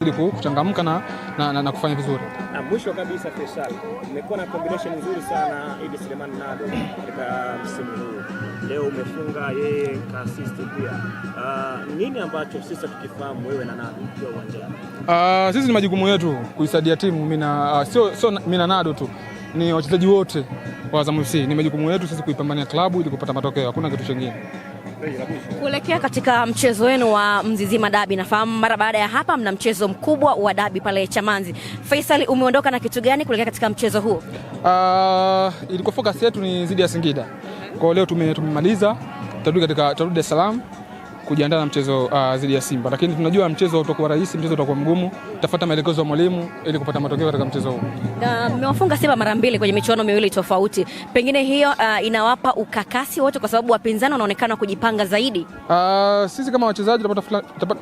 ili kuchangamka na kufanya vizuri. Na mwisho kabisa Faisal, umekuwa na combination nzuri sana Idi Suleiman Nado katika msimu huu. Leo umefunga, yeye ka assist pia. Nini ambacho sisi tukifahamu wewe na Nado kwa uwanjani? Sisi ni majukumu yetu kuisaidia timu. Mimi na sio mimi na Nado tu, ni wachezaji wote wa Azam FC. Ni majukumu yetu sisi kuipambania klabu ili kupata matokeo, hakuna kitu kingine. Kuelekea katika mchezo wenu wa Mzizima Dabi, nafahamu mara baada ya hapa mna mchezo mkubwa wa Dabi pale Chamazi. Faisal, umeondoka na kitu gani kuelekea katika mchezo huu? Ilikuwa focus yetu ni zidi ya Singida. Kwa leo tumemaliza, tutarudi Dar es Salaam kujiandaa na mchezo zidi ya Simba. Lakini tunajua mchezo utakuwa rahisi, mchezo utakuwa mgumu. Tutafuata maelekezo ya mwalimu ili kupata matokeo katika mchezo huu. Mmewafunga Simba mara mbili kwenye michuano miwili tofauti. Pengine hiyo inawapa ukakasi wote kwa sababu wapinzani wanaonekana kujipanga zaidi. Sisi kama wachezaji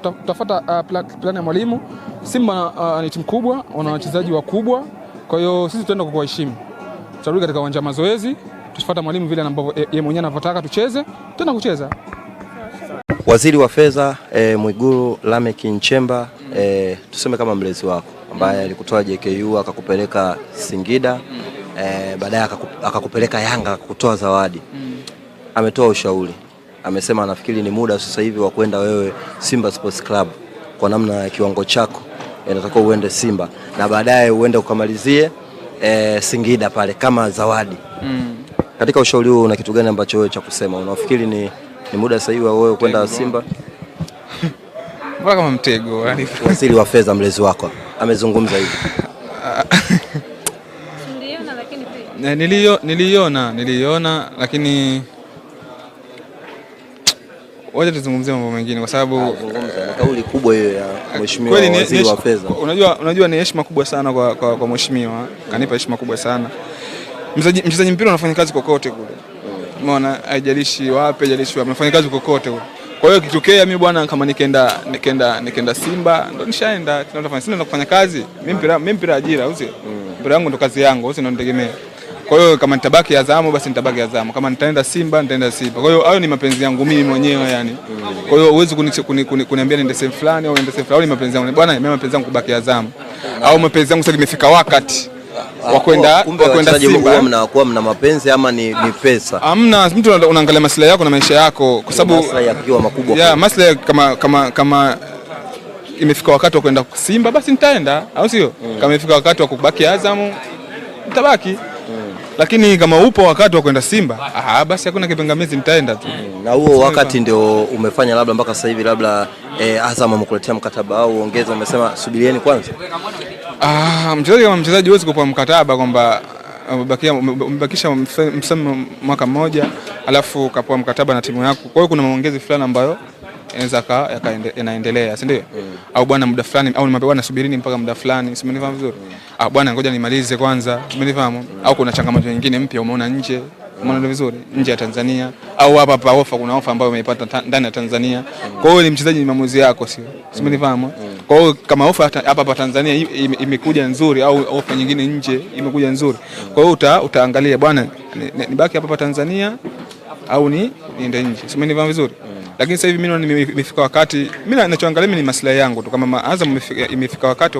tutafuata plan ya mwalimu. Simba ni timu kubwa, wana wachezaji wakubwa. Kwa hiyo sisi tutaenda kuwaheshimu. Tutarudi katika uwanja wa mazoezi, tufuata mwalimu vile ambavyo yeye mwenyewe anavyotaka tucheze, tena kucheza. Waziri wa Fedha Mwigulu Lameck Nchemba, tuseme kama mlezi wako ambaye alikutoa JKU akakupeleka Singida, baadaye akakupeleka Yanga akakutoa zawadi. Ametoa ushauri. Amesema anafikiri ni muda sasa hivi wa kwenda wewe Simba Sports Club kwa namna ya kiwango chako. Inatakiwa uende Simba na baadaye uende ukamalizie Singida pale kama zawadi. Katika ushauri huu una kitu gani ambacho wewe cha kusema? Unafikiri ni muda sahihi wa wewe kwenda Simba? Mbona kama mtego? Waziri wa Fedha mlezi wako amezungumza hivi. Niliona lakini waje tuzungumzie mambo mengine kwa sababu kauli kubwa hiyo ya mheshimiwa waziri wa Fedha. Unajua ni heshima kubwa sana kwa mheshimiwa. Kanipa heshima kubwa sana. Mchezaji mpira anafanya kazi kokote kule. Umeona, haijalishi wapi, haijalishi wapi, anafanya kazi kokote kule. Kwa hiyo kitokea mimi bwana kama nikaenda Simba ndo nishaenda, tunafanya Simba kufanya kazi. Mimi mpira ajira, usio. Mpira wangu ndo kazi yangu, usio ndo nitegemea. Kwa hiyo kama nitabaki Azam basi nitabaki Azam. Kama nitaenda Simba nitaenda Simba. Kwa hiyo hayo ni mapenzi yangu mimi mwenyewe yani. Kwa hiyo huwezi kuniambia niende sehemu fulani au niende sehemu fulani, ni mapenzi yangu. Bwana mimi mapenzi yangu kubaki Azam. Au mapenzi yangu sasa imefika wakati wa kwenda Simba. Mnakuwa mna mapenzi ama ni pesa? Hamna, mtu unaangalia maslahi yako na maisha yako kwa sababu maslahi yakiwa makubwa. Yeah, maslahi kama imefika wakati wa kwenda Simba basi nitaenda, au sio? Kama imefika wakati wa kubaki Azam nitabaki. Lakini kama upo wakati wa kwenda Simba, basi hakuna kipingamizi, nitaenda tu. Na huo wakati ndio umefanya labda mpaka sasa hivi labda Azam amekuletea mkataba au ongeza, umesema subirieni kwanza? Mchezaji kama mchezaji huwezi kupewa mkataba kwamba umebakisha msimu mwaka mmoja alafu ukapewa mkataba na timu yako. Kwa hiyo kuna maongezi fulani ambayo inaweza yanaendelea, si ndio? Au bwana muda fulani au nimwambia bwana subirini mpaka muda fulani, simenifahamu vizuri. Bwana ngoja nimalize kwanza, simenifahamu. Au kuna changamoto nyingine mpya umeona nje, umeona vizuri nje ya Tanzania au hapa ofa, kuna ofa ambayo umeipata ndani ya Tanzania. Kwa hiyo ni mchezaji, ni maamuzi yako, sio? Simenifahamu. Kwa hiyo kama ofa hapa Tanzania imekuja nzuri au ofa nyingine nje imekuja nzuri, kwa hiyo utaangalia bwana nibaki hapa Tanzania au niende nje, simenifahamu vizuri. Lakini sasa hivi mimi nimefika wakati, mimi ninachoangalia mimi ni maslahi yangu tu. Kama Azam imefika wakati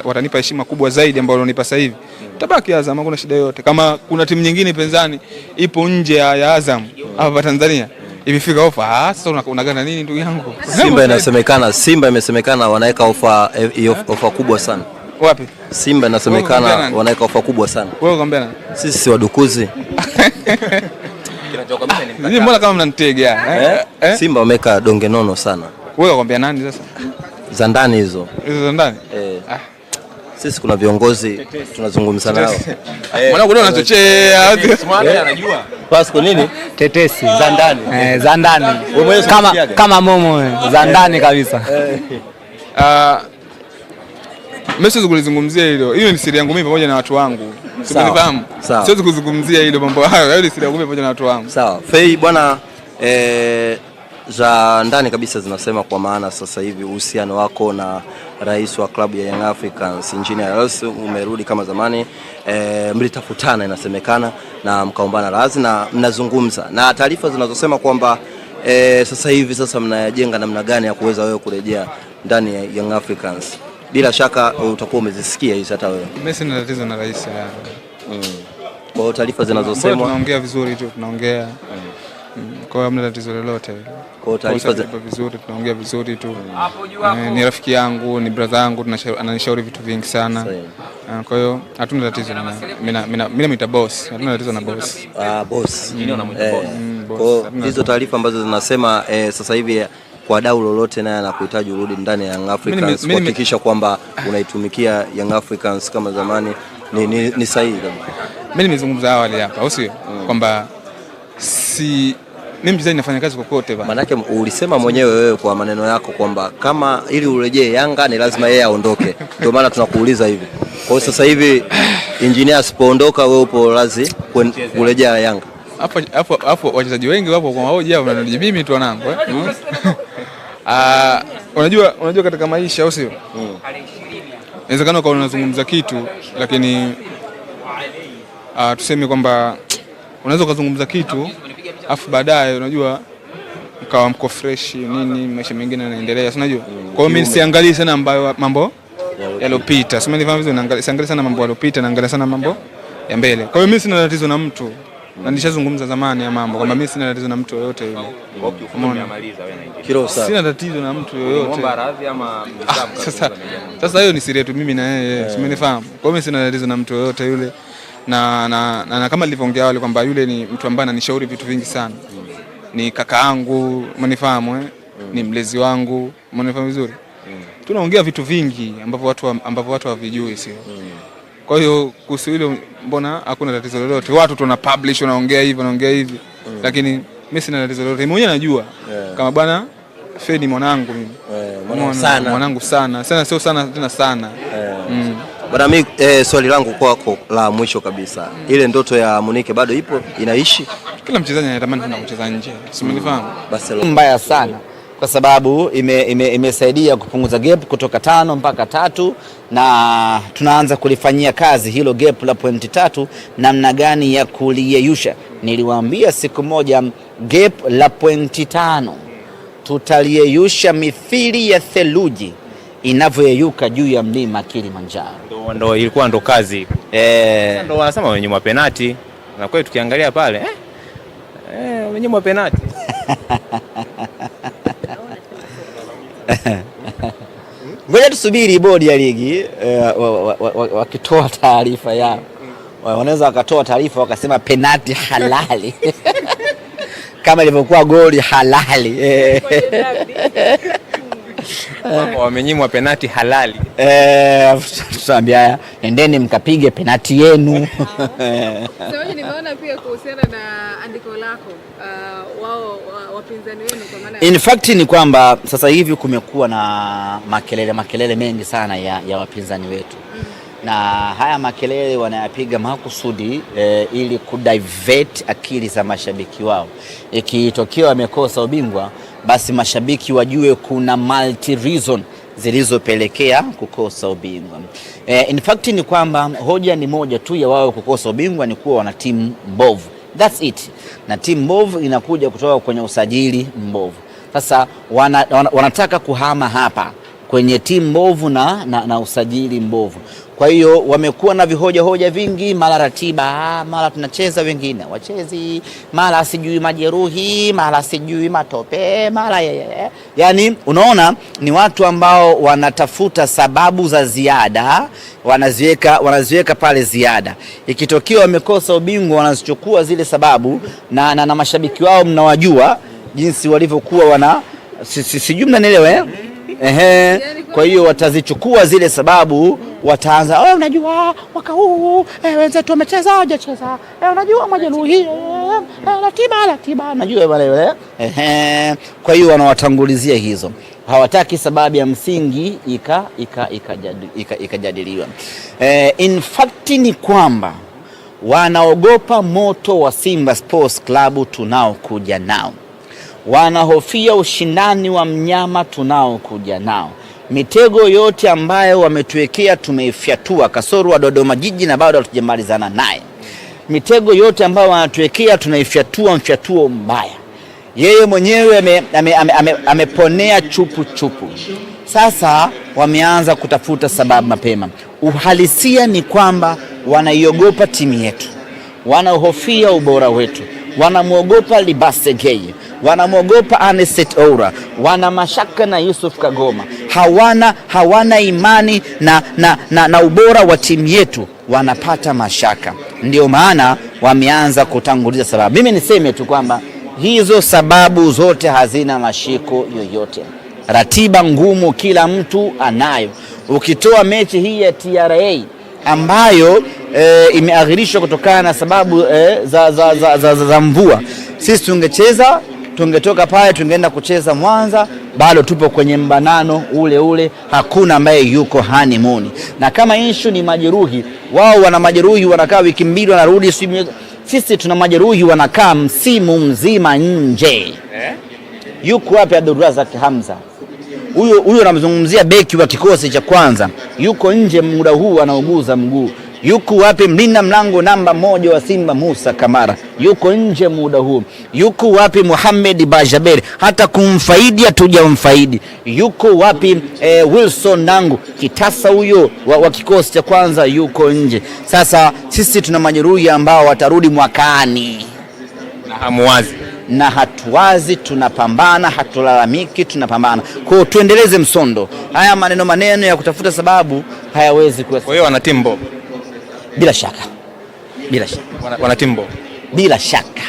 watanipa heshima kubwa zaidi ambayo wananipa sasa hivi, tabaki Azam, hakuna shida yote. Kama kuna timu nyingine penzani ipo nje ya Azam hapa Tanzania imefika ofa, sasa unagana nini ndugu yangu? Simba imesemekana wanaweka ofa kubwa sana. Wapi? Simba inasemekana wanaweka ofa kubwa sana. Wewe unaambia nani? Sisi si wadukuzi. Nini mbona kama mnanitega? Simba wameka donge nono sana. Wewe unaambia nani sasa? Za ndani hizo. Hizo za ndani? Sisi kuna viongozi tunazungumza nao. Mwanangu leo unachochea. Anajua. Pasco nini? Tetesi za ndani. Za ndani. Kama momo za ndani kabisa. Mimi siwezi kulizungumzia hilo. Hiyo ni siri yangu mimi pamoja na watu wangu. Simenifahamu? Siwezi kuzungumzia hilo mambo hayo. Hiyo ni siri yangu mimi pamoja na watu wangu. Sawa. Fei bwana, za ndani kabisa zinasema kwa maana sasa hivi uhusiano wako na rais wa klabu ya Young Africans Engineer Hersi umerudi kama zamani. Mlitafutana inasemekana na mkaombana radhi na mnazungumza. Na taarifa zinazosema kwamba sasa hivi mnajenga namna gani ya kuweza wewe kurejea ndani ya Young Africans. bila shaka utakuwa umezisikia hizi hata wewe. Mimi sina tatizo na rais. Kwa hiyo taarifa zinazosemwa tunaongea vizuri tu, tunaongea. Kwa hiyo hamna tatizo lolote. Kwa hiyo taarifa vizuri, tunaongea vizuri tu. Ni rafiki yangu, ni brother yangu, ananishauri vitu vingi sana. Kwa hiyo hatuna tatizo na mimi namuita boss. Hatuna tatizo na boss. Boss. Kwa hizo taarifa ambazo zinasema sasa hivi kwa dau lolote naye anakuhitaji urudi ndani ya Young Africans kuhakikisha kwamba unaitumikia Young Africans kama zamani, ni sahihi kabisa. Mimi nimezungumza awali hapa, au sio? Kwamba mimi mchezaji nafanya kazi kokote bana. Maana yake ulisema mwenyewe wewe kwa maneno yako kwamba kama ili urejee Yanga ni lazima yeye aondoke. Ndio maana tunakuuliza hivi. Kwa hiyo sasa hivi engineer asipoondoka wewe upo lazi kurejea Yanga. Hapo wachezaji wengi wapo kwa hoja hao, wananijibu mimi tu wanangu unajua katika maisha, au sio? Inawezekana kwa unazungumza kitu lakini tuseme kwamba unaweza kuzungumza kitu afu baadaye unajua mkawa mko fresh nini, maisha mengine yanaendelea, si unajua. Kwa hiyo mimi siangalie sana mambo yalopita, sema nifahamu vizuri, siangalie sana mambo yalopita, naangalia sana mambo ya mbele. Kwa hiyo mimi sina tatizo na mtu, na nilishazungumza zamani ya mambo kwamba mimi sina tatizo na mtu yoyote yule. Sina tatizo na mtu yoyote. Sasa hiyo ni siri yetu mimi na yeye, simenifahamu. Kwa hiyo mimi sina tatizo na mtu yoyote yule. Na kama nilivyoongea wale kwamba yule ni mtu ambaye ananishauri vitu vingi sana. Ni kaka yangu, umenifahamu ni mlezi wangu, umenifahamu vizuri. Tunaongea vitu vingi ambavyo watu hawavijui, sio? Kwa hiyo kuhusu hilo mbona hakuna tatizo lolote. Watu tuna publish wanaongea hivi, lakini mimi sina tatizo lolote. Mimi mwenyewe najua kama bwana Fedi mwanangu mimi. Mwanangu sana. Sio sana tena sana. Bwana mimi swali langu kwako la mwisho kabisa. Ile ndoto ya Munike bado ipo, inaishi? Kila mchezaji anatamani kwenda kucheza nje. Simenifahamu? Barcelona mbaya sana kwa sababu imesaidia kupunguza gap kutoka 5 mpaka 3, na tunaanza kulifanyia kazi hilo gap la pointi 3 namna gani ya kuliyeyusha. Niliwaambia siku moja gap la pointi 5 tutaliyeyusha mithili ya theluji inavyoyeyuka juu ya mlima Kilimanjaro. Ndo ilikuwa ndo kazi. Ndo wanasema wamenyimwa penalti. Na kweli tukiangalia pale wamenyimwa penalti. Ngoja tusubiri bodi ya ligi wakitoa taarifa yao. Wanaweza wakatoa taarifa wakasema penalti halali. Kama ilivyokuwa goli halali. Wamenyimwa penalti halali. Tuambia endeni mkapige penalti yenu. Sasa nimeona pia kuhusiana na andiko lako wao wapinzani wenu, kwa maana in fact ni kwamba sasa hivi kumekuwa na makelele mengi sana ya wapinzani wetu. Na haya makelele wanayapiga makusudi ili kudivert akili za mashabiki wao. Ikitokea wamekosa ubingwa, basi mashabiki wajue kuna multi reason zilizopelekea kukosa ubingwa. In fact ni kwamba hoja ni moja tu ya wao kukosa ubingwa, ni kuwa wana timu mbovu. That's it. Na timu mbovu inakuja kutoka kwenye usajili mbovu. Sasa wanataka kuhama hapa kwenye timu mbovu na usajili mbovu. Kwa hiyo wamekuwa na hoja vingi, mara ratiba, mara tunacheza wengine wachezi, mara sijui majeruhi, mara sijui matope, mara yani unaona ni watu ambao wanatafuta sababu za ziada, wanaziweka pale ziada. Ikitokea wamekosa ubingwa wanazichukua zile sababu na mashabiki wao mnawajua jinsi walivyokuwa sijui mnanielewa kwa hiyo watazichukua zile sababu, wataanza unajua mwaka huu wenzetu wamecheza hajacheza, unajua majeruhi, ratiba unajua wale kwa hiyo wanawatangulizia hizo. Hawataki sababu ya msingi ikajadiliwa. In fact ni kwamba wanaogopa moto wa Simba Sports Club tunaokuja nao. Wanahofia ushindani wa mnyama tunaokuja nao. Mitego yote ambayo wametuwekea tumeifyatua, kasoro wa Dodoma Jiji na bado hatujamalizana naye. Mitego yote ambayo wanatuwekea tunaifyatua mfyatuo mbaya. Yeye mwenyewe ameponea chupu. Sasa wameanza kutafuta sababu mapema. Uhalisia ni kwamba wanaiogopa timu yetu, wanahofia ubora wetu, wanamwogopa Libase Geye, wanamwogopa Anicet Oura, wana mashaka na Yusuf Kagoma, hawana imani na ubora wa timu yetu, wanapata mashaka. Ndio maana wameanza kutanguliza sababu. Mimi niseme tu kwamba hizo sababu zote hazina mashiko yoyote. Ratiba ngumu kila mtu anayo. Ukitoa mechi hii ya TRA ambayo imeahirishwa kutokana na sababu za mvua, sisi tungetoka pale, tungeenda kucheza Mwanza, bado tupo kwenye mbanano ule, hakuna ambaye yuko honeymoon. Na kama issue ni majeruhi, wao wana majeruhi wanakaa wiki mbili wanarudi, sisi tuna majeruhi wanakaa msimu mzima nje. Yuko wapi Abdulrazak Hamza? Huyo anamzungumzia beki wa kikosi cha kwanza, yuko nje muda huu anauguza mguu. Yuko wapi mlinda mlango namba 1 wa Simba Musa Kamara? Yuko nje muda huu. Yuko wapi Mohamed Bajaber? Hata kumfaidi hatujamfaidi. Yuko wapi Wilson Nangu kitasa huyo wa kikosi cha kwanza? Yuko nje. Sasa sisi tuna majeruhi ambao watarudi mwakani na hamuwazi na hatuwazi, tunapambana, hatulalamiki, tunapambana. Kwa hiyo tuendeleze msondo. Haya maneno ya kutafuta sababu hayawezi kuwa. Kwa hiyo wana timu bora. Bila shaka. Wana timu bora. Bila shaka.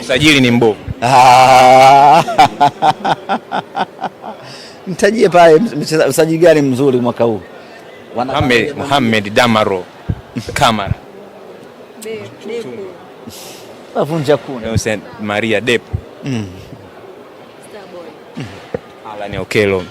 Sajili ni mbovu. Mtajie pale msajili gani mzuri mwaka huu? Mohamed Damaro Kamara. Wavunja kuna. Maria Depo. Alan Okello.